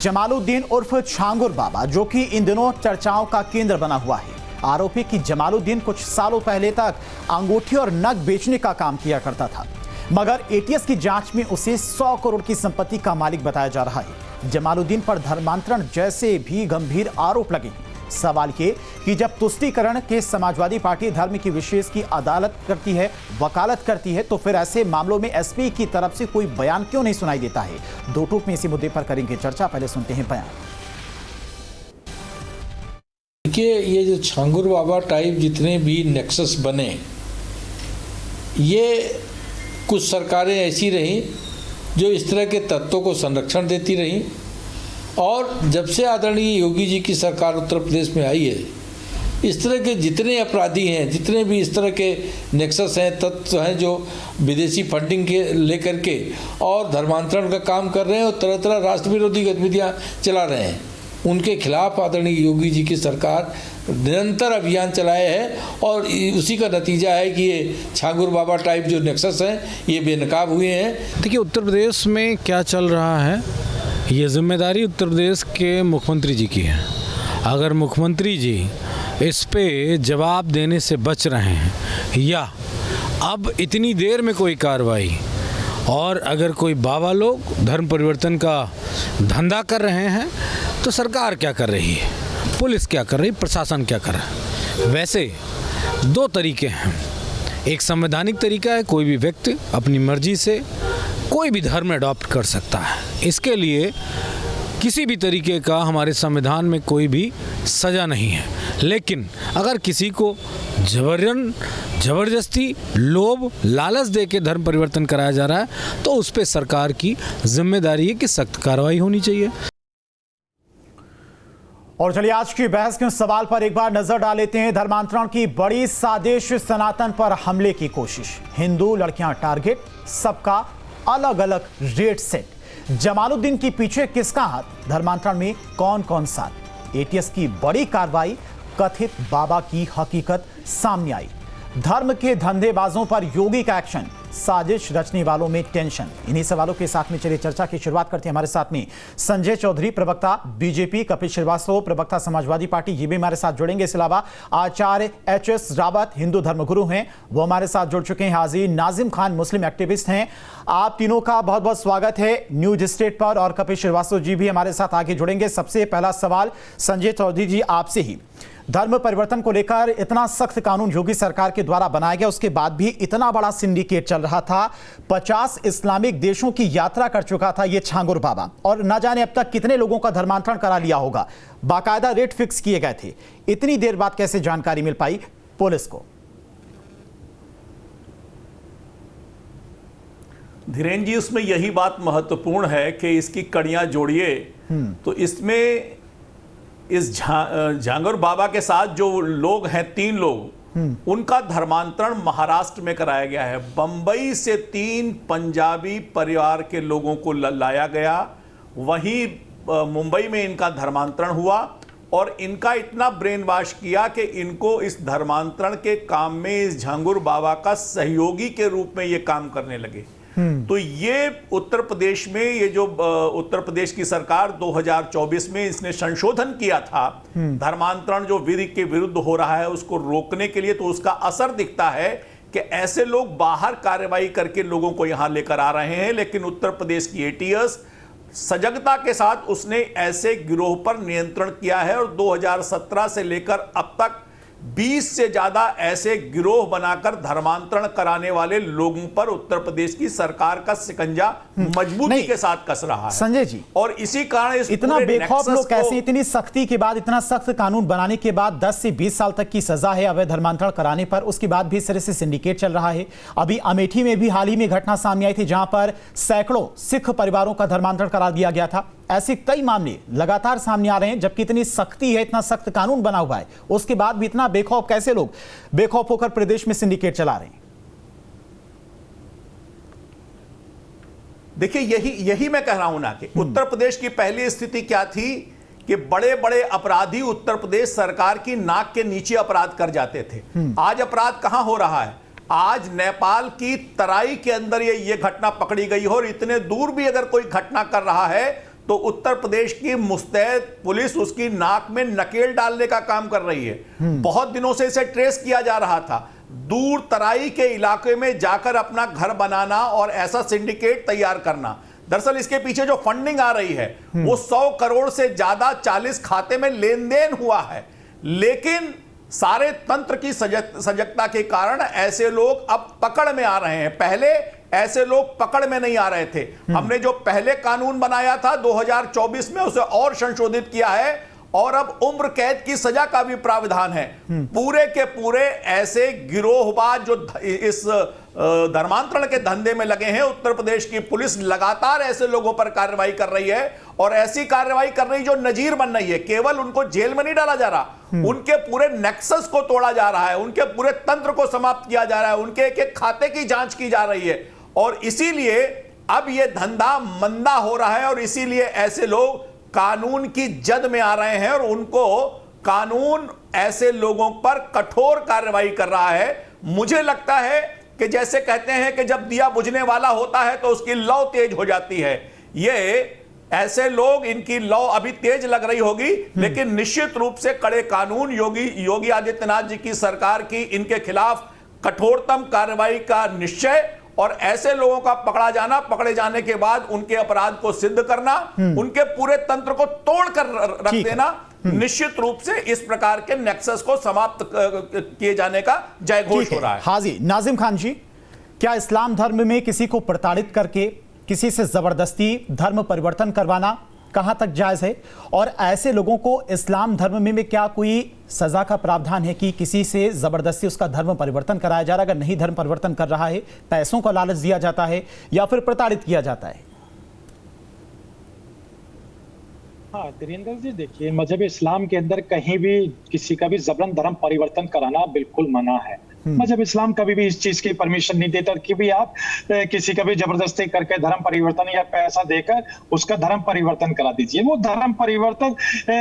जमालुद्दीन उर्फ छांगुर बाबा, जो कि इन दिनों चर्चाओं का केंद्र बना हुआ है। आरोपी कि जमालुद्दीन कुछ सालों पहले तक अंगूठी और नग बेचने का काम किया करता था, मगर एटीएस की जांच में उसे 100 करोड़ की संपत्ति का मालिक बताया जा रहा है। जमालुद्दीन पर धर्मांतरण जैसे भी गंभीर आरोप लगे हैं। सवाल ये कि जब तुष्टीकरण के समाजवादी पार्टी धर्म की विशेष की वकालत करती है, तो फिर ऐसे मामलों में एसपी की तरफ से कोई बयान क्यों नहीं सुनाई देता है। दो टूक में इसी मुद्दे पर करेंगे चर्चा। पहले सुनते हैं बयान। देखिए, ये जो छांगुर बाबा टाइप जितने भी नेक्सस बने, ये कुछ सरकारें ऐसी रहीं जो इस तरह के तत्वों को संरक्षण देती रहीं, और जब से आदरणीय योगी जी की सरकार उत्तर प्रदेश में आई है, इस तरह के जितने अपराधी हैं, जितने भी इस तरह के नेक्सस हैं, तत्व हैं जो विदेशी फंडिंग के लेकर के और धर्मांतरण का काम कर रहे हैं और तरह तरह राष्ट्र विरोधी गतिविधियां चला रहे हैं, उनके खिलाफ आदरणीय योगी जी की सरकार निरंतर अभियान चलाए है। और उसी का नतीजा है कि ये छांगुर बाबा टाइप जो नेक्सस हैं, ये बेनकाब हुए हैं। देखिए, उत्तर प्रदेश में क्या चल रहा है, ये जिम्मेदारी उत्तर प्रदेश के मुख्यमंत्री जी की है। अगर मुख्यमंत्री जी इस पे जवाब देने से बच रहे हैं, या अब इतनी देर में कोई कार्रवाई, और अगर कोई बाबा लोग धर्म परिवर्तन का धंधा कर रहे हैं, तो सरकार क्या कर रही है, पुलिस क्या कर रही है, प्रशासन क्या कर रहा है। वैसे दो तरीके हैं। एक संवैधानिक तरीका है, कोई भी व्यक्ति अपनी मर्जी से कोई भी धर्म अडॉप्ट कर सकता है। इसके लिए किसी भी तरीके का हमारे संविधान में कोई भी सज़ा नहीं है। लेकिन अगर किसी को जबरदस्ती लोभ लालच दे के धर्म परिवर्तन कराया जा रहा है, तो उस पर सरकार की जिम्मेदारी है कि सख्त कार्रवाई होनी चाहिए। और चलिए, आज की बहस के सवाल पर एक बार नजर डाल लेते हैं। धर्मांतरण की बड़ी साजिश, सनातन पर हमले की कोशिश, हिंदू लड़कियां टारगेट, सबका अलग अलग रेट सेट। जमालुद्दीन के पीछे किसका हाथ, धर्मांतरण में कौन कौन साथ। एटीएस की बड़ी कार्रवाई, कथित बाबा की हकीकत सामने आई। धर्म के धंधेबाजों पर योगी का एक्शन, साजिश रचने वालों में टेंशन। इन्हीं सवालों के साथ में चलिए चर्चा की शुरुआत करते हैं। हमारे साथ में संजय चौधरी, प्रवक्ता बीजेपी, कपिल श्रीवास्तव, प्रवक्ता समाजवादी पार्टी, ये भी हमारे साथ जुड़ेंगे। इसके अलावा आचार्य एचएस रावत, हिंदू धर्मगुरु हैं, वो हमारे साथ जुड़ चुके हैं। हाजी नाजिम खान, मुस्लिम एक्टिविस्ट हैं। आप तीनों का बहुत बहुत स्वागत है न्यूज स्टेट पर, और कपिल श्रीवास्तव जी भी हमारे साथ आगे जुड़ेंगे। सबसे पहला सवाल संजय चौधरी जी आपसे ही। धर्म परिवर्तन को लेकर इतना सख्त कानून योगी सरकार के द्वारा बनाया गया, उसके बाद भी इतना बड़ा सिंडिकेट चल रहा था। 50 इस्लामिक देशों की यात्रा कर चुका था ये छांगुर बाबा, और न जाने अब तक कितने लोगों का धर्मांतरण करा लिया होगा। बाकायदा रेट फिक्स किए गए थे। इतनी देर बाद कैसे जानकारी मिल पाई पुलिस को? धीरेन्द्र जी, उसमें यही बात महत्वपूर्ण है कि इसकी कड़ियां जोड़िए तो इसमें इस छांगुर बाबा के साथ जो लोग हैं, 3 लोग, उनका धर्मांतरण महाराष्ट्र में कराया गया है। बंबई से 3 पंजाबी परिवार के लोगों को लाया गया, वहीं मुंबई में इनका धर्मांतरण हुआ, और इनका इतना ब्रेन वॉश किया कि इनको इस धर्मांतरण के काम में इस छांगुर बाबा का सहयोगी के रूप में ये काम करने लगे। तो ये उत्तर प्रदेश में, ये जो उत्तर प्रदेश की सरकार 2024 में इसने संशोधन किया था, धर्मांतरण जो विधि के विरुद्ध हो रहा है उसको रोकने के लिए, तो उसका असर दिखता है कि ऐसे लोग बाहर कार्रवाई करके लोगों को यहां लेकर आ रहे हैं। लेकिन उत्तर प्रदेश की एटीएस सजगता के साथ उसने ऐसे गिरोह पर नियंत्रण किया है, और 2017 से लेकर अब तक 20 से ज्यादा ऐसे गिरोह बनाकर धर्मांतरण कराने वाले लोगों पर उत्तर प्रदेश की सरकार का शिकंजा मजबूती के साथ कस रहा है। संजय जी, और इसी कारण इतना बेखौफ लोग कैसे, इतनी सख्ती के बाद, इतना सख्त कानून बनाने के बाद 10 से 20 साल तक की सजा है अवैध धर्मांतरण कराने पर, उसके बाद भी इस तरह से सिंडिकेट चल रहा है। अभी अमेठी में भी हाल ही में घटना सामने आई थी, जहां पर सैकड़ों सिख परिवारों का धर्मांतरण करा दिया गया था। ऐसे कई मामले लगातार सामने आ रहे हैं, जबकि इतनी सख्ती है, इतना सख्त कानून बना हुआ है, उसके बाद भी इतना बेखौफ कैसे लोग बेखौफ होकर प्रदेश में सिंडिकेट चला रहे हैं? देखिए, यही मैं कह रहा हूं ना कि उत्तर प्रदेश की पहली स्थिति क्या थी कि बड़े बड़े अपराधी उत्तर प्रदेश सरकार की नाक के नीचे अपराध कर जाते थे। आज अपराध कहां हो रहा है? आज नेपाल की तराई के अंदर ये घटना पकड़ी गई हो, और इतने दूर भी अगर कोई घटना कर रहा है तो उत्तर प्रदेश की मुस्तैद पुलिस उसकी नाक में नकेल डालने का काम कर रही है। बहुत दिनों से इसे ट्रेस किया जा रहा था, दूर तराई के इलाके में जाकर अपना घर बनाना और ऐसा सिंडिकेट तैयार करना। दरअसल इसके पीछे जो फंडिंग आ रही है वो 100 करोड़ से ज्यादा 40 खाते में लेन देन हुआ है, लेकिन सारे तंत्र की सजगता के कारण ऐसे लोग अब पकड़ में आ रहे हैं। पहले ऐसे लोग पकड़ में नहीं आ रहे थे। हमने जो पहले कानून बनाया था 2024 में उसे और संशोधित किया है और अब उम्र कैद की सजा का भी प्रावधान है। पूरे के पूरे ऐसे गिरोहबाज जो इस धर्मांतरण के धंधे में लगे हैं, उत्तर प्रदेश की पुलिस लगातार ऐसे लोगों पर कार्रवाई कर रही है और ऐसी कार्रवाई कर रही जो नजीर बन रही है। केवल उनको जेल में नहीं डाला जा रहा, उनके पूरे नेक्सस को तोड़ा जा रहा है, उनके पूरे तंत्र को समाप्त किया जा रहा है, उनके एक एक खाते की जांच की जा रही है और इसीलिए अब यह धंधा मंदा हो रहा है और इसीलिए ऐसे लोग कानून की जद में आ रहे हैं और उनको कानून ऐसे लोगों पर कठोर कार्रवाई कर रहा है। मुझे लगता है कि जैसे कहते हैं कि जब दिया बुझने वाला होता है तो उसकी लौ तेज हो जाती है, ये ऐसे लोग, इनकी लौ अभी तेज लग रही होगी, लेकिन निश्चित रूप से कड़े कानून योगी आदित्यनाथ जी की सरकार की इनके खिलाफ कठोरतम कार्रवाई का निश्चय और ऐसे लोगों का पकड़ा जाना, पकड़े जाने के बाद उनके अपराध को सिद्ध करना, उनके पूरे तंत्र को तोड़ कर रख देना, निश्चित रूप से इस प्रकार के नेक्सस को समाप्त किए जाने का जयघोष हो रहा है। हाजी नाजिम खान जी, क्या इस्लाम धर्म में किसी को प्रताड़ित करके किसी से जबरदस्ती धर्म परिवर्तन करवाना कहां तक जायज है और ऐसे लोगों को इस्लाम धर्म में क्या कोई सजा का प्रावधान है कि किसी से जबरदस्ती उसका धर्म परिवर्तन कराया जा रहा है? अगर नहीं धर्म परिवर्तन कर रहा है, पैसों का लालच दिया जाता है या फिर प्रताड़ित किया जाता है? हाँ धीरेन्द्र जी, देखिए मजहब इस्लाम के अंदर कहीं भी किसी का भी जबरन धर्म परिवर्तन कराना बिल्कुल मना है। मजहब इस्लाम कभी भी इस चीज की परमिशन नहीं देता कि भी आप किसी का भी जबरदस्ती करके धर्म परिवर्तन या पैसा देकर उसका धर्म परिवर्तन करा दीजिए। वो धर्म परिवर्तन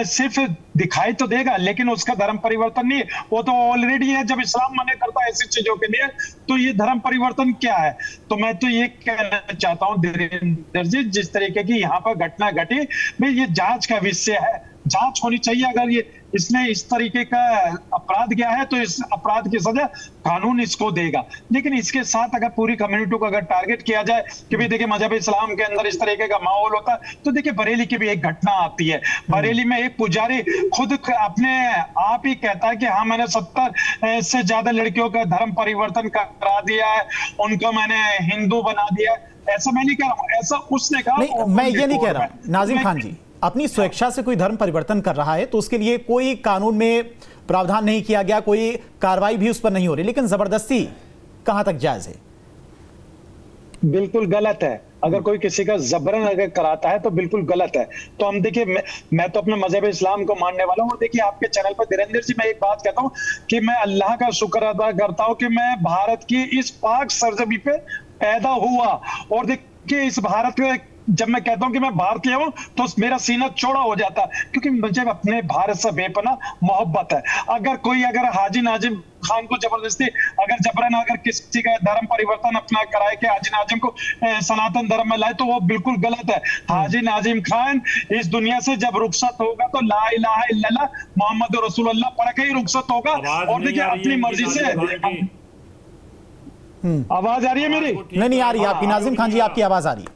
सिर्फ दिखाई तो देगा लेकिन उसका धर्म परिवर्तन नहीं, वो तो ऑलरेडी है। जब इस्लाम मना करता है ऐसी चीजों के लिए तो ये धर्म परिवर्तन क्या है? तो मैं तो ये कहना चाहता हूँ धीरेन्द्र जी, जिस तरीके की यहाँ पर घटना घटी, भाई ये जांच का विषय है, जांच होनी चाहिए। अगर ये इसने इस तरीके का अपराध किया है तो इस अपराध की सजा कानून इसको देगा। लेकिन इसके साथ अगर पूरी कम्युनिटी को अगर टारगेट किया जाए कि भाई देखिए मजहब इस्लाम के अंदर इस तरीके का माहौल होता है, तो देखिए बरेली की भी एक घटना आती है। बरेली में एक पुजारी खुद अपने आप ही कहता है कि हाँ मैंने 70 से ज्यादा लड़कियों का धर्म परिवर्तन करा दिया है, उनको मैंने हिंदू बना दिया। ऐसा मैं नहीं कह रहा हूँ, ऐसा उसने कहा। नहीं, मैं ये नहीं कह रहा हूँ नाजिम खान जी, अपनी स्वेच्छा से कोई धर्म परिवर्तन कर रहा है तो उसके लिए कोई कानून में प्रावधान नहीं किया गया, कोई कार्रवाई भी उस पर नहीं हो रही, लेकिन जबरदस्ती कहां तक जायज है? बिल्कुल गलत है। अगर कोई किसी का जबरन अगर कराता है तो बिल्कुल गलत है। तो हम देखिए मैं तो अपने मजहब इस्लाम को मानने वाला हूँ। देखिए आपके चैनल पर धीरेन्द्र जी मैं एक बात कहता हूँ कि मैं अल्लाह का शुक्र अदा करता हूँ कि मैं भारत की इस पाक सरजमी पे पैदा हुआ। और देखिए इस भारत में जब मैं कहता हूं कि मैं भारतीय हूं तो मेरा सीना चौड़ा हो जाता है, क्योंकि मुझे अपने भारत से बेपनाह मोहब्बत है। अगर हाजी नाजिम खान को जबरदस्ती अगर जबरन अगर किसी का धर्म परिवर्तन अपना कराए कि हाजी नाजिम को सनातन धर्म में लाए तो वो बिल्कुल गलत है। हाजी नाजिम खान इस दुनिया से जब रुखसत होगा तो ला इलाहा इल्लल्लाह मोहम्मद रसूलुल्लाह पढ़ के ही रुखसत होगा। और देखिए अपनी मर्जी से आवाज आ रही है मेरी? नहीं आ रही आपकी नाजिम खान जी, आपकी आवाज आ रही है।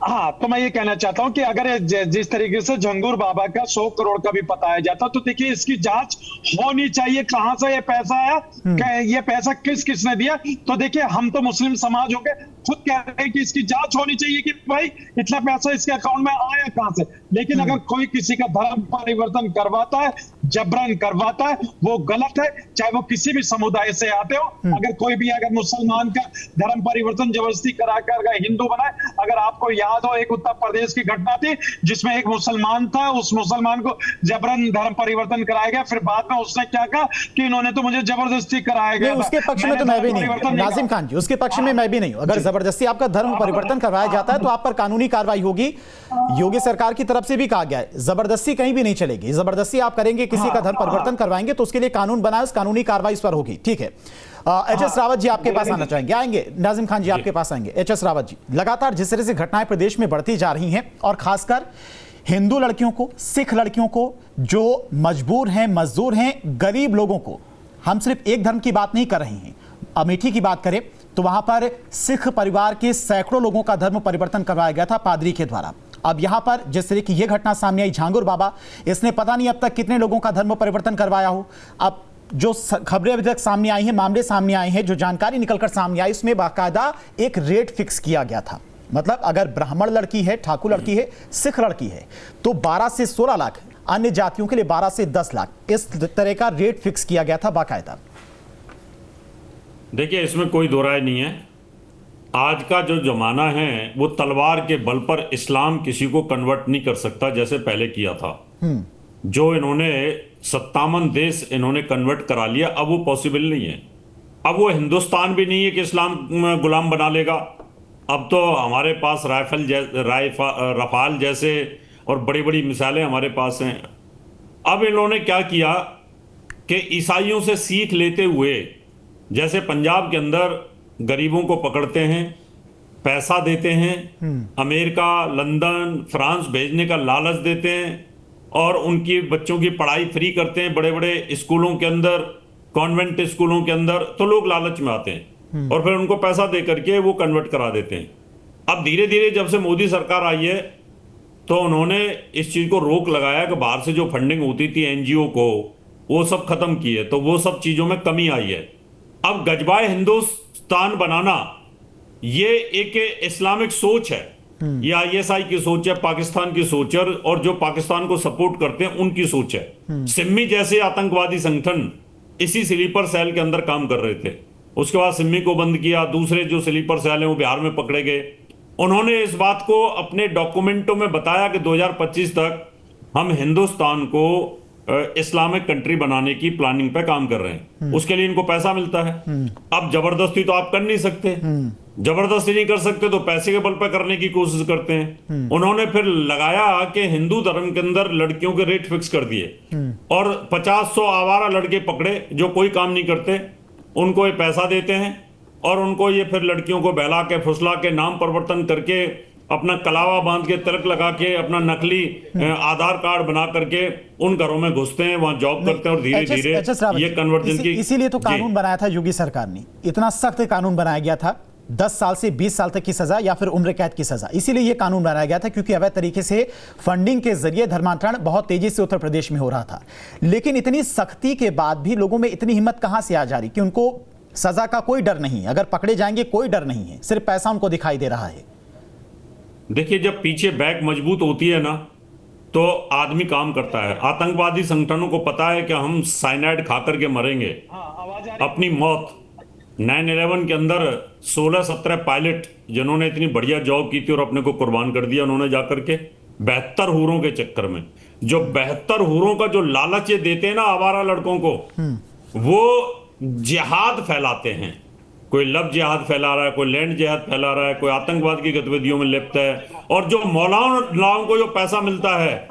हाँ, तो मैं ये कहना चाहता हूं कि अगर जिस तरीके से झंगूर बाबा का 100 करोड़ का भी बताया जाता तो देखिए इसकी जांच होनी चाहिए, कहां से ये पैसा आया, ये पैसा किसने दिया। तो देखिए हम तो मुस्लिम समाज हो गए खुद कह रहे हैं कि इसकी जांच होनी चाहिए कि भाई इतना पैसा इसके अकाउंट में आया कहां से। लेकिन अगर कोई किसी का धर्म परिवर्तन करवाता है, जबरन करवाता है, वो गलत है, चाहे वो किसी भी समुदाय से आते हो। अगर कोई भी अगर मुसलमान का धर्म परिवर्तन जबरदस्ती कराकर हिंदू बनाए, अगर आपको याद हो एक उत्तर प्रदेश की घटना थी जिसमें एक मुसलमान था, उस मुसलमान को जबरन धर्म परिवर्तन कराया गया, फिर बाद में उसने क्या कहा कि इन्होंने तो मुझे जबरदस्ती कराया गया। उसके पक्ष में तो मैं भी नहीं हूं नाजिम खान जी, उसके पक्ष में मैं भी नहीं हूं। अगर जबरदस्ती आपका धर्म परिवर्तन करवाया जाता है तो आप पर कानूनी कार्रवाई होगी। योगी सरकार की तरफ से भी कहा गया है जबरदस्ती कहीं भी नहीं चलेगी, जबरदस्ती आप करेंगे किसी का धर्म परिवर्तन करवाएंगे तो उसके लिए कानून बनाए, उस कानूनी कार्रवाई इस पर होगी। ठीक है, एच.एस. रावत जी आपके पास आना चाहेंगे, आएंगे नाजिम खान जी आपके पास आएंगे। एच.एस. रावत जी, लगातार जिस तरह से घटनाएं प्रदेश में बढ़ती जा रही हैं और खासकर हिंदू लड़कियों को, सिख लड़कियों को, जो मजबूर हैं, मजदूर हैं, गरीब लोगों को, हम सिर्फ एक धर्म की बात नहीं कर रहे हैं। अमेठी की बात करें तो वहां पर सिख परिवार के सैकड़ों लोगों का धर्म परिवर्तन करवाया गया था पादरी के द्वारा। अब यहां पर जिस तरह की यह घटना सामने आई, झांगुर बाबा, इसने पता नहीं अब तक कितने लोगों का धर्म परिवर्तन करवाया हो। अब जो खबरें अभी तक सामने आई हैं, मामले सामने आए हैं, जो जानकारी निकलकर सामने आई, उसमें बाकायदा एक रेट फिक्स किया गया था। मतलब अगर ब्राह्मण लड़की है, ठाकुर लड़की है, सिख लड़की है तो 12 से 16 लाख, अन्य जातियों के लिए 12 से 10 लाख, इस तरह का रेट फिक्स किया गया था बाकायदा। देखिए, इसमें कोई दो राय नहीं है। आज का जो जमाना है वो तलवार के बल पर इस्लाम किसी को कन्वर्ट नहीं कर सकता जैसे पहले किया था। जो इन्होंने 57 देश इन्होंने कन्वर्ट करा लिया, अब वो पॉसिबल नहीं है। अब वो हिंदुस्तान भी नहीं है कि इस्लाम गुलाम बना लेगा। अब तो हमारे पास रफाल जैसे और बड़ी बड़ी मिसालें हमारे पास हैं। अब इन्होंने क्या किया कि ईसाइयों से सीख लेते हुए, जैसे पंजाब के अंदर गरीबों को पकड़ते हैं, पैसा देते हैं, अमेरिका, लंदन, फ्रांस भेजने का लालच देते हैं और उनकी बच्चों की पढ़ाई फ्री करते हैं बड़े बड़े स्कूलों के अंदर, कॉन्वेंट स्कूलों के अंदर, तो लोग लालच में आते हैं और फिर उनको पैसा दे करके वो कन्वर्ट करा देते हैं। अब धीरे धीरे जब से मोदी सरकार आई है तो उन्होंने इस चीज को रोक लगाया कि बाहर से जो फंडिंग होती थी एनजीओ को, वो सब खत्म की है, तो वो सब चीजों में कमी आई है। अब गजबाए हिंदुस्तान बनाना ये एक इस्लामिक सोच है, ये आईएसआई की सोच है, पाकिस्तान की सोच है और जो पाकिस्तान को सपोर्ट करते हैं उनकी सोच है। सिम्मी जैसे आतंकवादी संगठन इसी स्लीपर सेल के अंदर काम कर रहे थे। उसके बाद सिम्मी को बंद किया, दूसरे जो स्लीपर सेल हैं वो बिहार में पकड़े गए। उन्होंने इस बात को अपने डॉक्यूमेंटों में बताया कि 2025 तक हम हिंदुस्तान को इस्लामिक कंट्री बनाने की प्लानिंग पे काम कर रहे हैं। उसके लिए इनको पैसा मिलता है। अब जबरदस्ती तो आप कर नहीं सकते, जबरदस्ती नहीं कर सकते तो पैसे के बल पे करने की कोशिश करते हैं। उन्होंने फिर लगाया कि हिंदू धर्म के अंदर लड़कियों के रेट फिक्स कर दिए और 50-100 आवारा लड़के पकड़े जो कोई काम नहीं करते, उनको ये पैसा देते हैं और उनको ये फिर लड़कियों को बहला के फुसला के नाम परिवर्तन करके अपना कलावा बांध के तिलक लगा के अपना नकली आधार कार्ड बना करके उन घरों में घुसते हैं, वहां जॉब करते हैं और धीरे धीरे ये कन्वर्जन की इसीलिए तो कानून बनाया था योगी सरकार ने, इतना सख्त कानून बनाया गया था, 10 साल से 20 साल तक की सजा या फिर उम्र कैद की सजा। इसीलिए यह कानून बनाया गया था क्योंकि अवैध तरीके से फंडिंग के जरिए धर्मांतरण बहुत तेजी से उत्तर प्रदेश में हो रहा था। लेकिन इतनी सख्ती के बाद भी लोगों में इतनी हिम्मत कहां से आ जा रही कि उनको सजा का कोई डर नहीं, अगर पकड़े जाएंगे कोई डर नहीं है, सिर्फ पैसा उनको दिखाई दे रहा है। देखिए, जब पीछे बैक मजबूत होती है ना तो आदमी काम करता है। आतंकवादी संगठनों को पता है कि हम साइनाइड खा करके मरेंगे, अपनी मौत। 9/11 के अंदर 16-17 पायलट जिन्होंने इतनी बढ़िया जॉब की थी और अपने को कुर्बान कर दिया उन्होंने जाकर के 72 हूरों के चक्कर में। जो 72 हूरों का जो लालच ये देते हैं ना आवारा लड़कों को, वो जिहाद फैलाते हैं। कोई लव जिहाद फैला रहा है, कोई लैंड जिहाद फैला रहा है, कोई आतंकवाद की गतिविधियों में लिप्त है। और जो मौलानाओं को जो पैसा मिलता है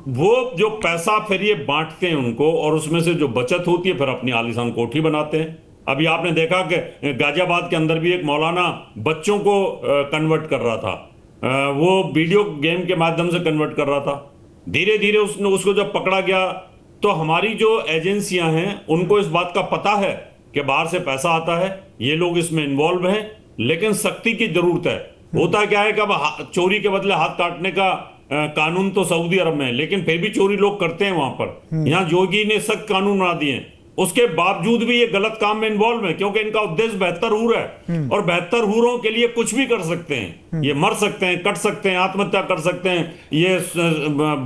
वो जो पैसा फिर ये बांटते हैं उनको और उसमें से जो बचत होती है फिर अपनी आलीशान कोठी बनाते हैं। अभी आपने देखा कि गाजियाबाद के अंदर भी एक मौलाना बच्चों को कन्वर्ट कर रहा था, वो वीडियो गेम के माध्यम से कन्वर्ट कर रहा था। धीरे धीरे उसको जब पकड़ा गया तो हमारी जो एजेंसियां हैं उनको इस बात का पता है कि बाहर से पैसा आता है, ये लोग इसमें इन्वॉल्व हैं, लेकिन सख्ती की जरूरत है। होता क्या है कि अब चोरी के बदले हाथ काटने का कानून तो सऊदी अरब में है, लेकिन फिर भी चोरी लोग करते हैं वहां पर। यहाँ योगी ने सख्त कानून बना दिए हैं, उसके बावजूद भी ये गलत काम में इन्वॉल्व है क्योंकि इनका उद्देश्य 72 हूर है और 72 हूरों के लिए कुछ भी कर सकते हैं। ये मर सकते हैं, कट सकते हैं, आत्महत्या कर सकते हैं, ये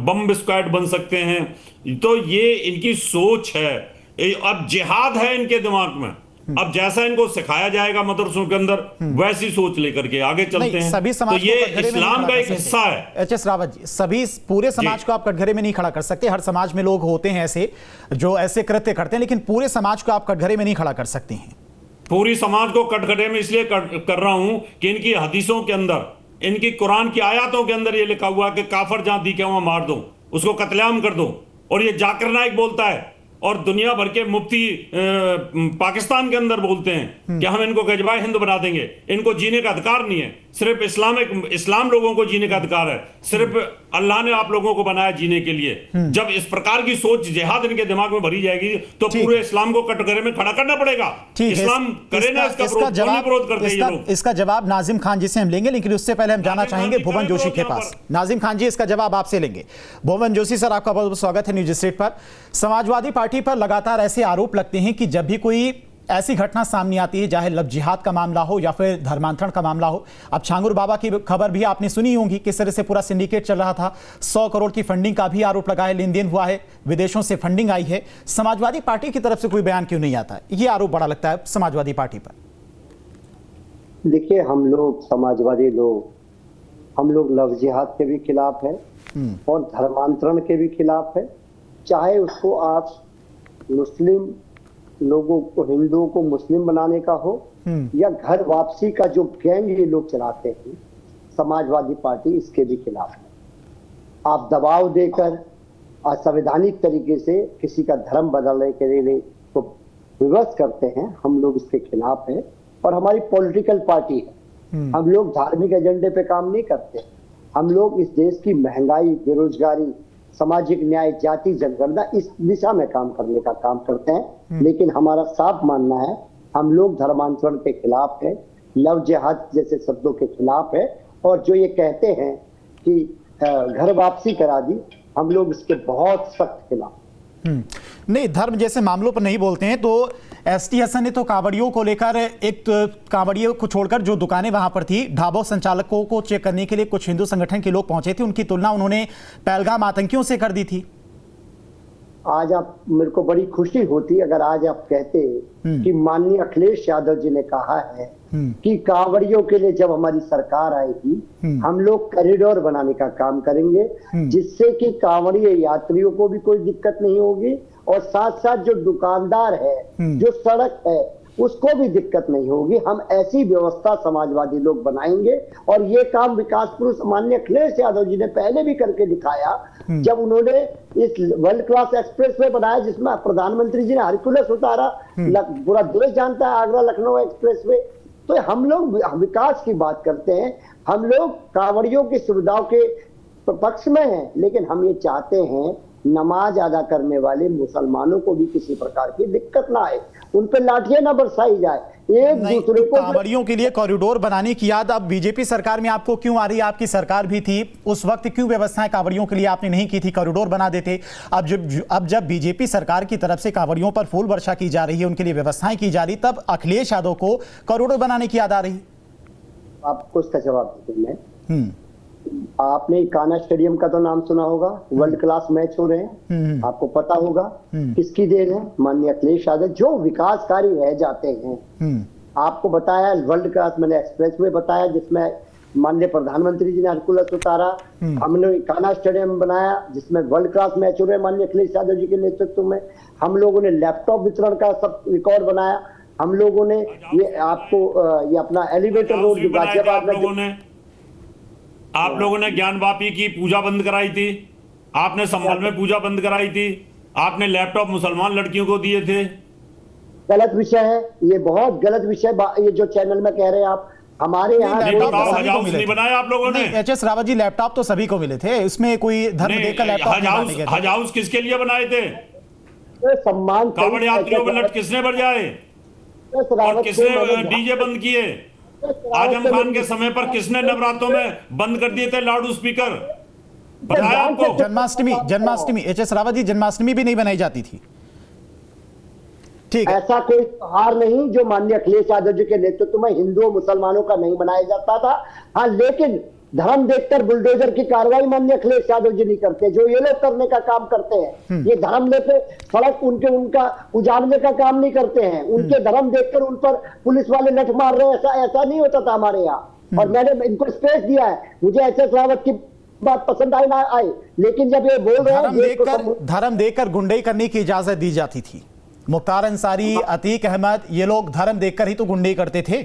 बम स्क्वाड बन सकते हैं। तो ये इनकी सोच है। अब जिहाद है इनके दिमाग में। अब जैसा इनको सिखाया जाएगा मदरसों के अंदर वैसी सोच लेकर के आगे चलते हैं। सभी समाज तो ये इस्लाम का एक हिस्सा है। एच.एस. रावत जी, सभी पूरे समाज को आप कटघरे में नहीं खड़ा कर सकते। हर समाज में लोग होते हैं ऐसे जो ऐसे कृत्य करते हैं, लेकिन पूरे समाज को आप कटघरे में नहीं खड़ा कर सकते हैं। पूरी समाज को कटघरे में इसलिए कर रहा हूं कि इनकी हदीसों के अंदर, इनकी कुरान की आयतों के अंदर ये लिखा हुआ कि काफर जहां दिखे वहां मार दो, उसको कत्लेआम कर दो। और ये जाकिर नाइक बोलता है और दुनिया भर के मुफ्ती पाकिस्तान के अंदर बोलते हैं कि हम इनको गजबाए हिंद बना देंगे। इनको जीने का अधिकार नहीं है, सिर्फ इस्लाम लोगों को जीने का अधिकार है, सिर्फ अल्लाह ने आप लोगों को बनाया जीने के लिए। जब इस प्रकार की सोच जिहाद इनके दिमाग में भरी जाएगी तो पूरे इस्लाम को कटघरे में खड़ा करना पड़ेगा। इस्लाम करे ना इसका विरोध करते हैं ये लोग। इसका जवाब नाजिम खान जी से हम लेंगे, लेकिन उससे पहले हम जाना चाहेंगे भुवन जोशी के पास। नाजिम खान जी, इसका जवाब आपसे लेंगे। भुवन जोशी सर, आपका बहुत बहुत स्वागत है न्यूज स्ट्रीट पर। समाजवादी पार्टी पर लगातार ऐसे आरोप लगते हैं कि जब भी कोई ऐसी घटना सामने आती है, चाहे लव जिहाद का मामला हो या फिर धर्मांतरण का मामला हो, अब छांगुर बाबा की खबर भी आपने सुनी होगी, किस तरह से पूरा सिंडिकेट चल रहा था। 100 करोड़ की फंडिंग का भी आरोप लगा है, लेन देन हुआ है, विदेशों से फंडिंग आई है। समाजवादी पार्टी की तरफ से कोई बयान क्यों नहीं आता है? ये आरोप बड़ा लगता है समाजवादी पार्टी पर। देखिए, हम लोग समाजवादी लोग, हम लोग लव जिहाद के भी खिलाफ है और धर्मांतरण के भी खिलाफ है। चाहे उसको आप मुस्लिम लोगों को, हिंदुओं को मुस्लिम बनाने का हो या घर वापसी का जो गैंग ये लोग चलाते हैं, समाजवादी पार्टी इसके भी खिलाफ है। आप दबाव देकर असंवैधानिक तरीके से किसी का धर्म बदलने के लिए तो विवश करते हैं, हम लोग इसके खिलाफ हैं। और हमारी पॉलिटिकल पार्टी है, हम लोग धार्मिक एजेंडे पे काम नहीं करते। हम लोग इस देश की महंगाई, बेरोजगारी, सामाजिक न्याय, जाति जनगणना, इस दिशा में काम करने का काम करते हैं। लेकिन हमारा साफ मानना है, हम लोग धर्मांतरण के खिलाफ है, लव जिहाद जैसे शब्दों के खिलाफ है। और जो ये कहते हैं कि घर वापसी करा दी, हम लोग इसके बहुत सख्त खिलाफ। नहीं, धर्म जैसे मामलों पर नहीं बोलते हैं। तो एसटी हसन ने तो कांवड़ियों को लेकर, एक कांवड़ियों को छोड़कर जो दुकानें वहां पर थी, ढाबों संचालकों को चेक करने के लिए कुछ हिंदू संगठन के लोग पहुंचे थे, उनकी तुलना उन्होंने पहलगाम आतंकियों से कर दी थी। आज आप, मेरे को बड़ी खुशी होती अगर आज आप कहते कि माननीय अखिलेश यादव जी ने कहा है कि कांवड़ियों के लिए जब हमारी सरकार आएगी हम लोग कॉरिडोर बनाने का काम करेंगे, जिससे कि कांवड़िए यात्रियों को भी कोई दिक्कत नहीं होगी और साथ साथ जो दुकानदार है, जो सड़क है, उसको भी दिक्कत नहीं होगी। हम ऐसी व्यवस्था समाजवादी लोग बनाएंगे। और ये काम विकास पुरुष माननीय अखिलेश यादव जी ने पहले भी करके दिखाया, जब उन्होंने इस वर्ल्ड क्लास एक्सप्रेसवे बनाया जिसमें प्रधानमंत्री जी ने हरकुलस उतारा, पूरा देश जानता है, आगरा लखनऊ एक्सप्रेसवे। तो हम लोग विकास की बात करते हैं, हम लोग कांवड़ियों की सुविधाओं के पक्ष में हैं, लेकिन हम ये चाहते हैं नमाज अदा करने वाले मुसलमानों को भी किसी प्रकार की दिक्कत ना आए, उन पर लाठियां ना बरसाई जाए, एक दूसरे को। कांवड़ियों के लिए कॉरिडोर बनाने की याद अब बीजेपी सरकार में आपको क्यों आ रही है? आपकी सरकार भी थी उस वक्त, क्यों व्यवस्थाएं कांवड़ियों के लिए आपने नहीं की थी? कॉरिडोर बना देते। अब जब बीजेपी सरकार की तरफ से कांवड़ियों पर फूल वर्षा की जा रही है, उनके लिए व्यवस्थाएं की जा रही, तब अखिलेश यादव को कॉरिडोर बनाने की याद आ रही। आपको इसका जवाब देते हैं। आपने कान्हा स्टेडियम का तो नाम सुना होगा, वर्ल्ड क्लास मैच हो रहे हैं, आपको पता होगा किसकी देन है? माननीय अखिलेश यादव। जो विकास कार्य रह जाते हैं, आपको बताया वर्ल्ड क्लास, मैंने एक्सप्रेस में बताया जिसमें माननीय प्रधानमंत्री जी ने हरकुलस उतारा। हमने कान्हा स्टेडियम बनाया जिसमें वर्ल्ड क्लास मैच हो रहे हैं माननीय अखिलेश यादव जी के नेतृत्व में। हम लोगों ने लैपटॉप वितरण का सब रिकॉर्ड बनाया। हम लोगों ने ये आपको ये अपना एलिवेटर रोड गाजियाबाद में, आप लोगों ने ज्ञानवापी की पूजा बंद कराई थी, आपने संभल में पूजा बंद कराई थी, आपने लैपटॉप मुसलमान लड़कियों को दिए थे। गलत विषय है ये, बहुत गलत विषय। ये जो चैनल में कह रहे हैं आप, हमारे यहाँ नहीं बनाया आप लोगों ने। एचएस रावत जी, लैपटॉप तो सभी को मिले थे, इसमें कोई धर्म देकर लैपटॉप। हज हाउस किसके लिए बनाए थे? सम्मान कांवड़ यात्रियों में लट किसने बजाए और किसने डीजे बंद किए? आजम खान के समय पर किसने नवरात्रों में बंद कर दिए थे लाउड स्पीकर? बताया आपको? जन्माष्टमी एचएस रावत जी, जन्माष्टमी भी नहीं बनाई जाती थी। ठीक है, ऐसा कोई त्योहार नहीं जो माननीय अखिलेश यादव जी के नेतृत्व में हिंदुओं मुसलमानों का नहीं बनाया जाता था। हाँ, लेकिन धर्म देखकर बुलडोजर की कार्रवाई माननीय अखिलेश यादव जी नहीं करते, जो ये लोग करने का काम करते हैं। ये धर्म लेते सड़क उनका उजाड़ने का काम नहीं करते हैं, उनके धर्म देखकर उन पर पुलिस वाले लठ मार रहे हैं, ऐसा नहीं होता था हमारे यहाँ। और मैंने इनको स्पेस दिया है, मुझे एचएस रावत की बात पसंद आई ना आई, लेकिन जब ये बोल रहे हैं धर्म देखकर गुंडई करने की इजाजत दी जाती थी, मुख्तार अंसारी, अतीक अहमद, ये लोग धर्म देखकर ही तो गुंडे करते थे।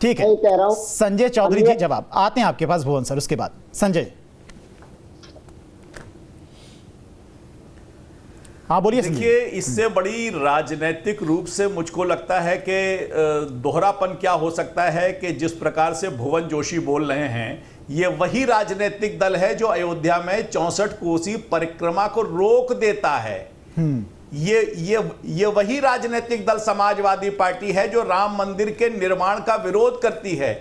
ठीक है, मैं कह रहा हूं संजय चौधरी जी जवाब आते हैं आपके पास भुवन सर, उसके बाद संजय। हाँ बोलिए। देखिए, इससे बड़ी राजनीतिक रूप से मुझको लगता है कि दोहरापन क्या हो सकता है कि जिस प्रकार से भुवन जोशी बोल रहे हैं, ये वही राजनीतिक दल है जो अयोध्या में 64 कोसी परिक्रमा को रोक देता है। ये वही राजनीतिक दल समाजवादी पार्टी है जो राम मंदिर के निर्माण का विरोध करती है।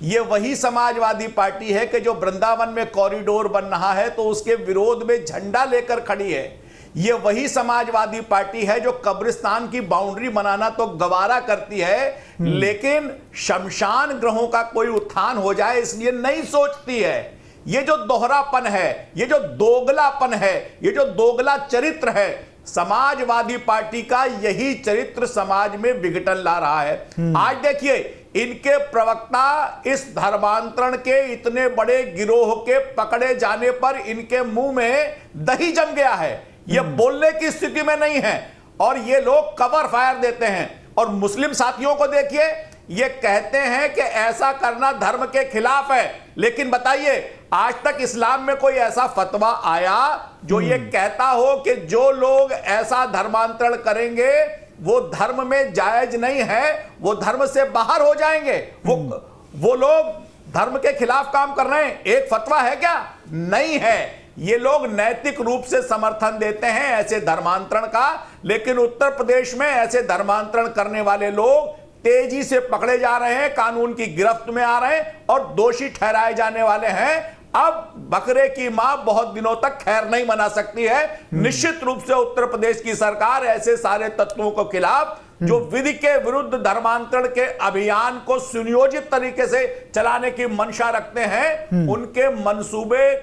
ये वही समाजवादी पार्टी है कि जो वृंदावन में कॉरिडोर बन रहा है तो उसके विरोध में झंडा लेकर खड़ी है। ये वही समाजवादी पार्टी है जो कब्रिस्तान की बाउंड्री बनाना तो गवारा करती है, लेकिन शमशान ग्रहों का कोई उत्थान हो जाए इसलिए नहीं सोचती है। ये जो दोहरापन है, ये जो दोगलापन है, ये जो दोगला चरित्र है, समाजवादी पार्टी का यही चरित्र समाज में विघटन ला रहा है। आज देखिए, इनके प्रवक्ता इस धर्मांतरण के इतने बड़े गिरोह के पकड़े जाने पर इनके मुंह में दही जम गया है। ये बोलने की स्थिति में नहीं है और ये लोग कवर फायर देते हैं। और मुस्लिम साथियों को देखिए, ये कहते हैं कि ऐसा करना धर्म के खिलाफ है, लेकिन बताइए आज तक इस्लाम में कोई ऐसा फतवा आया जो ये कहता हो कि जो लोग ऐसा धर्मांतरण करेंगे वो धर्म में जायज नहीं है, वो धर्म से बाहर हो जाएंगे, वो लोग धर्म के खिलाफ काम कर रहे हैं? एक फतवा है क्या? नहीं है। ये लोग नैतिक रूप से समर्थन देते हैं ऐसे धर्मांतरण का, लेकिन उत्तर प्रदेश में ऐसे धर्मांतरण करने वाले लोग तेजी से पकड़े जा रहे हैं, कानून की गिरफ्त में आ रहे हैं और दोषी ठहराए जाने वाले हैं। अब बकरे की मां बहुत दिनों तक खैर नहीं मना सकती है। निश्चित रूप से उत्तर प्रदेश की सरकार ऐसे सारे तत्वों के खिलाफ जो विधि के विरुद्ध धर्मांतरण के अभियान को सुनियोजित तरीके से चलाने की मंशा रखते हैं, उनके मंसूबे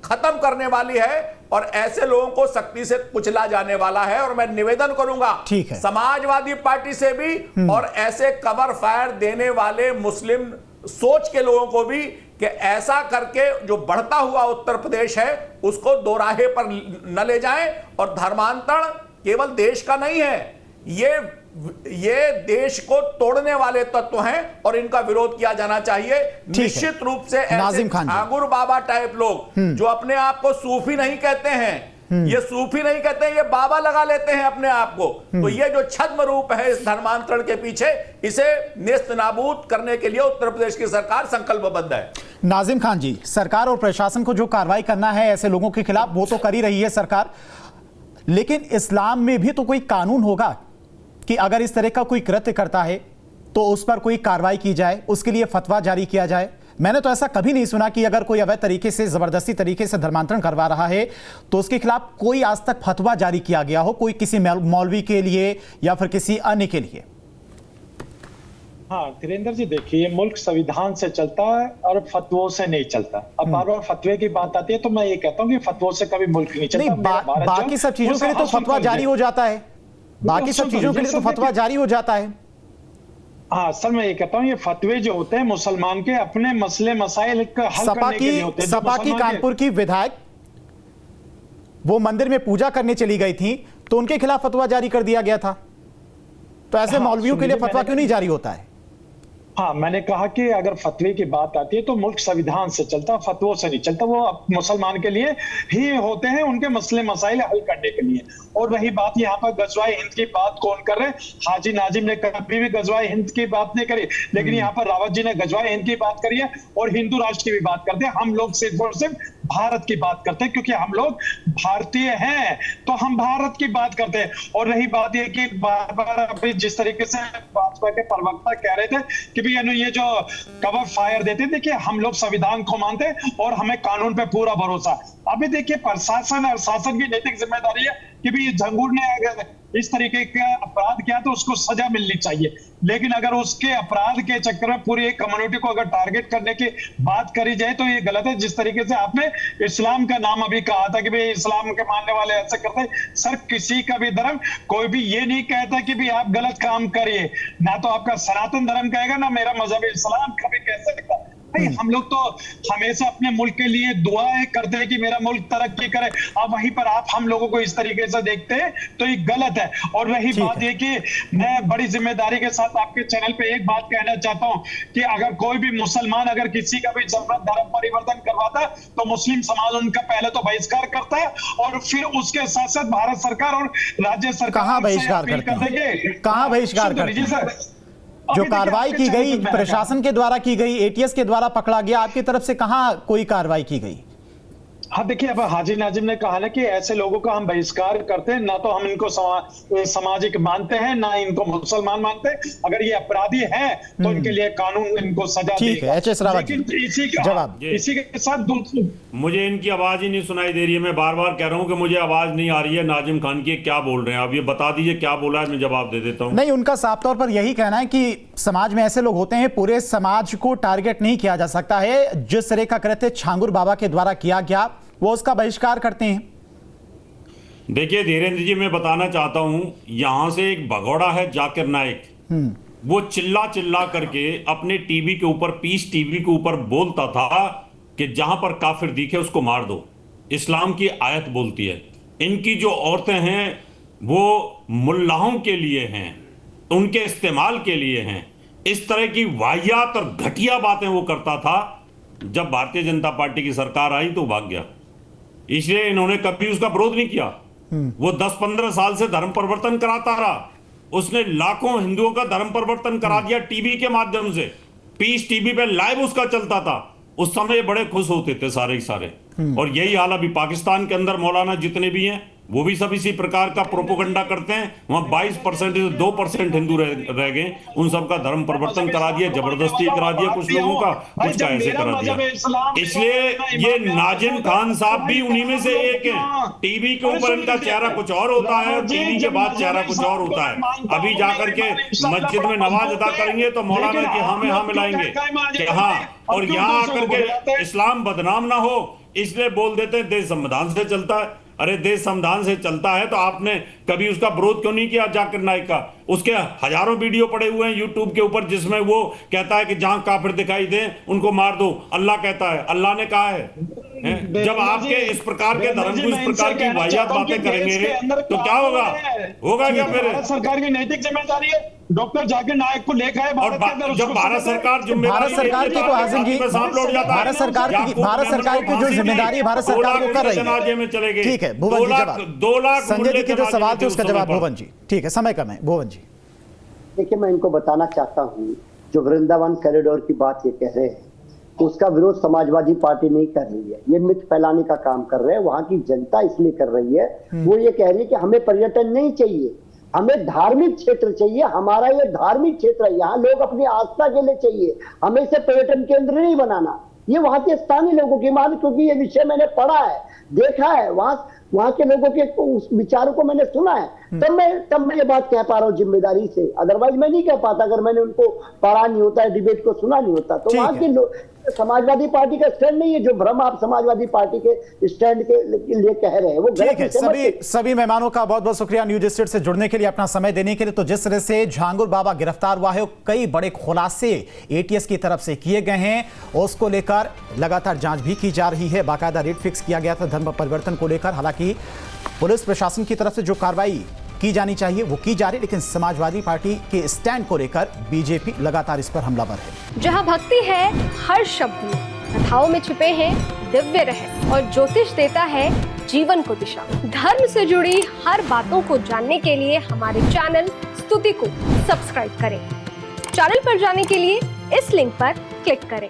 खत्म करने वाली है और ऐसे लोगों को सख्ती से कुचला जाने वाला है। और मैं निवेदन करूंगा समाजवादी पार्टी से भी और ऐसे कवर फायर देने वाले मुस्लिम सोच के लोगों को भी कि ऐसा करके जो बढ़ता हुआ उत्तर प्रदेश है उसको दोराहे पर न ले जाएं। और धर्मांतरण केवल देश का नहीं है, ये देश को तोड़ने वाले तत्व हैं और इनका विरोध किया जाना चाहिए। निश्चित रूप से ऐसे ठाकुर बाबा टाइप लोग जो अपने आप को सूफी नहीं कहते हैं, ये सूफी नहीं कहते हैं, ये बाबा लगा लेते हैं अपने आप को, तो ये जो छद्म रूप है इस धर्मांतरण के पीछे, इसे नेस्त नाबूद करने के लिए उत्तर प्रदेश की सरकार संकल्पबद्ध है। नाजिम खान जी, सरकार और प्रशासन को जो कार्रवाई करना है ऐसे लोगों के खिलाफ वो तो कर ही रही है सरकार, लेकिन इस्लाम में भी तो कोई कानून होगा कि अगर इस तरह का कोई कृत्य करता है तो उस पर कोई कार्रवाई की जाए, उसके लिए फतवा जारी किया जाए। मैंने तो ऐसा कभी नहीं सुना कि अगर कोई अवैध तरीके से, जबरदस्ती तरीके से धर्मांतरण करवा रहा है तो उसके खिलाफ कोई आज तक फतवा जारी किया गया हो, कोई किसी मौलवी के लिए या फिर किसी अन्य के लिए। हाँ धीरेन्द्र जी, देखिए मुल्क संविधान से चलता है और फतवों से नहीं चलता। अब बार बार फतवे की बात आती है तो मैं ये कहता हूँ कि फतवों से कभी मुल्क नहीं चलता। बाकी सब चीजों के लिए तो फतवा जारी हो जाता है, बाकी सब चीजों के लिए तो फतवा जारी हो जाता है। हाँ सर, मैं ये कहता हूँ ये फतवे जो होते हैं मुसलमान के अपने मसले मसाइल का हल करने के लिए होते हैं। सपा की कानपुर की विधायक वो मंदिर में पूजा करने चली गई थी तो उनके खिलाफ फतवा जारी कर दिया गया था, तो ऐसे मौलवियों के लिए फतवा क्यों नहीं जारी होता है? हाँ, मैंने कहा कि अगर फतवे की बात आती है तो मुल्क संविधान से चलता, फतवों से नहीं चलता। वो मुसलमान के लिए ही होते हैं, उनके मसले मसाइल हल करने के लिए। और वही बात यहाँ पर गजवाए हिंद की बात कौन कर रहे हैं? हाजी नाजिम ने कभी भी गजवाए हिंद की बात नहीं करी, लेकिन यहाँ पर रावत जी ने गजवाए हिंद की बात करी है और हिंदू राष्ट्र की भी बात करते हैं। हम लोग सिर्फ और सिर्फ भारत की बात करते हैं क्योंकि हम लोग भारतीय हैं, तो हम भारत की बात करते हैं। और रही बात ये कि बार बार अभी जिस तरीके से भाजपा के प्रवक्ता कह रहे थे कि ये जो कवर फायर देते, देखिए हम लोग संविधान को मानते हैं और हमें कानून पे पूरा भरोसा। अभी देखिए प्रशासन और शासन की नैतिक जिम्मेदारी है कि भी झंगूर ने अगर इस तरीके का अपराध किया तो उसको सजा मिलनी चाहिए, लेकिन अगर उसके अपराध के चक्कर में पूरी एक कम्युनिटी को अगर टारगेट करने की बात करी जाए तो ये गलत है। जिस तरीके से आपने इस्लाम का नाम अभी कहा था कि भाई इस्लाम के मानने वाले ऐसे करते हैं, सर किसी का भी धर्म कोई भी ये नहीं कहता कि भाई आप गलत काम करिए, ना तो आपका सनातन धर्म कहेगा ना मेरा मजहब इस्लाम कभी कह सकता। भाई हम लोग तो हमेशा अपने मुल्क के लिए दुआएं करते हैं कि मेरा मुल्क तरक्की करे, अब वहीं पर आप हम लोगों को इस तरीके से देखते हैं तो ये गलत है। और रही बात ये कि मैं बड़ी जिम्मेदारी के साथ आपके चैनल पे एक बात कहना चाहता हूं कि अगर कोई भी मुसलमान अगर किसी का भी जबरन धर्म परिवर्तन करवाता तो मुस्लिम समाज उनका पहले तो बहिष्कार करता है और फिर उसके साथ साथ भारत सरकार और राज्य सरकार कहां बहिष्कार करते हैं? कहां बहिष्कार करते हैं? जो कार्रवाई की गई प्रशासन के द्वारा की गई, एटीएस के द्वारा पकड़ा गया, आपकी तरफ से कहां कोई कार्रवाई की गई? हाँ देखिए, अब हाजी नाजिम ने कहा ना कि ऐसे लोगों का हम बहिष्कार करते हैं, ना तो हम इनको सामाजिक मानते हैं ना इनको मुसलमान मानते हैं। अगर ये अपराधी हैं तो इनके लिए कानून इनको सजा ठीक है। एचएस रावत जवाब इसी के साथ मुझे इनकी आवाज ही नहीं सुनाई दे रही है। मैं बार बार कह रहा हूं कि मुझे आवाज नहीं आ रही है नाजिम खान की, क्या बोल रहे हैं आप ये बता दीजिए, क्या बोला है, मैं जवाब दे देता हूं। नहीं, उनका साफ तौर पर यही कहना है कि समाज में ऐसे लोग होते हैं, पूरे समाज को टारगेट नहीं किया जा सकता है। जिस तरह का कृत्य छांगुर बाबा के द्वारा किया गया वो उसका बहिष्कार करते हैं। देखिए धीरेन्द्र जी, मैं बताना चाहता हूं, यहां से एक भगोड़ा है जाकिर नाइक, वो चिल्ला चिल्ला करके अपने टीवी के ऊपर, पीस टीवी के ऊपर बोलता था कि जहां पर काफिर दिखे उसको मार दो। इस्लाम की आयत बोलती है। इनकी जो औरतें हैं वो मुल्लाहों के लिए हैं, उनके इस्तेमाल के लिए हैं। इस तरह की वाहियात और घटिया बातें वो करता था। जब भारतीय जनता पार्टी की सरकार आई तो भाग गया, इसलिए इन्होंने कभी उसका विरोध नहीं किया। वो 10-15 साल से धर्म परिवर्तन कराता रहा। उसने लाखों हिंदुओं का धर्म परिवर्तन करा दिया टीवी के माध्यम से। पीस टीवी पे लाइव उसका चलता था। उस समय बड़े खुश होते थे सारे ही सारे। और यही हाल अभी पाकिस्तान के अंदर मौलाना जितने भी हैं वो भी सब इसी प्रकार का प्रोपोगंडा करते हैं। वहां 22% से 2% हिंदू रह गए, उन सबका धर्म परिवर्तन करा दिया, जबरदस्ती करा दिया कुछ लोगों का, कुछ का ऐसे करा दिया। इसलिए ये नाजिम खान साहब भी उन्हीं में से एक हैं। टीवी के ऊपर इनका चेहरा कुछ और होता है और टीवी के बाद चेहरा कुछ और होता है। अभी जाकर के मस्जिद में नमाज अदा करेंगे तो मौलाना की हाँ में हाँ मिलाएंगे कि हाँ, और यहाँ आकर के इस्लाम बदनाम ना हो इसलिए बोल देते हैं देश संविधान से चलता है। अरे देश संविधान से चलता है तो आपने कभी उसका विरोध क्यों नहीं किया जाकिर नाइक का? उसके हजारों वीडियो पड़े हुए हैं यूट्यूब के ऊपर जिसमें वो कहता है कि जहां काफिर दिखाई दे उनको मार दो। अल्लाह कहता है, अल्लाह ने कहा है। जब आपके इस प्रकार के धर्म को इस प्रकार की वाहियात बातें करेंगे तो क्या होगा? होगा क्या फिर? सरकार की नैतिक जिम्मेदारी है डॉक्टर जाकिर नाइक को लेकर है और जब भारत सरकार भारत सरकार की तो हाजिर जी भारत सरकार की जो जिम्मेदारी भारत सरकार को कर रही है। चलेगी। ठीक है भुवन जी, जवाब 2 लाख संजय जी के जो सवाल थे उसका जवाब भुवन जी। ठीक है, समय कम है भुवन जी। देखिए, मैं इनको बताना चाहता हूँ, जो वृंदावन कॉरिडोर की बात ये कह रहे हैं उसका विरोध समाजवादी पार्टी नहीं कर रही है, ये मिथ फैलाने का काम कर रहे हैं। वहां की जनता इसलिए कर रही है, वो ये कह रही है कि हमें पर्यटन नहीं चाहिए, हमें धार्मिक क्षेत्र चाहिए, हमारा ये धार्मिक क्षेत्र है, यहाँ लोग अपनी आस्था के लिए चाहिए, हमें इसे पर्यटन केंद्र नहीं बनाना। ये वहां के स्थानीय लोगों की मांग, क्योंकि ये विषय मैंने पढ़ा है, देखा है, वहां के लोगों के उस विचारों को मैंने सुना है, तब मैं ये बात कह पा रहा हूँ जिम्मेदारी से। अदरवाइज मैं नहीं कह पाता अगर मैंने उनको पढ़ा नहीं होता है, डिबेट को सुना नहीं होता। तो वहां के लोग समाजवादी पार्टी का स्टैंड नहीं है, जो भ्रम आप समाजवादी पार्टी के स्टैंड के लिए कह रहे हैं वो ठीक है। सभी मेहमानों का बहुत बहुत शुक्रिया न्यूज स्टेट से जुड़ने के लिए, अपना समय देने के लिए। तो जिस तरह से झांगुर बाबा गिरफ्तार हुआ है, कई बड़े खुलासे एटीएस की तरफ से किए गए हैं, उसको लेकर लगातार जांच भी की जा रही है। बाकायदा रेट फिक्स किया गया था धर्म परिवर्तन को लेकर। हालांकि पुलिस प्रशासन की तरफ से जो कार्रवाई की जानी चाहिए वो की जा रही, लेकिन समाजवादी पार्टी के स्टैंड को लेकर बीजेपी लगातार इस पर हमलावर है। जहां भक्ति है हर शब्द में, कथाओं में छिपे हैं दिव्य रहस्य और ज्योतिष देता है जीवन को दिशा। धर्म से जुड़ी हर बातों को जानने के लिए हमारे चैनल स्तुति को सब्सक्राइब करें। चैनल पर जाने के लिए इस लिंक पर क्लिक करें।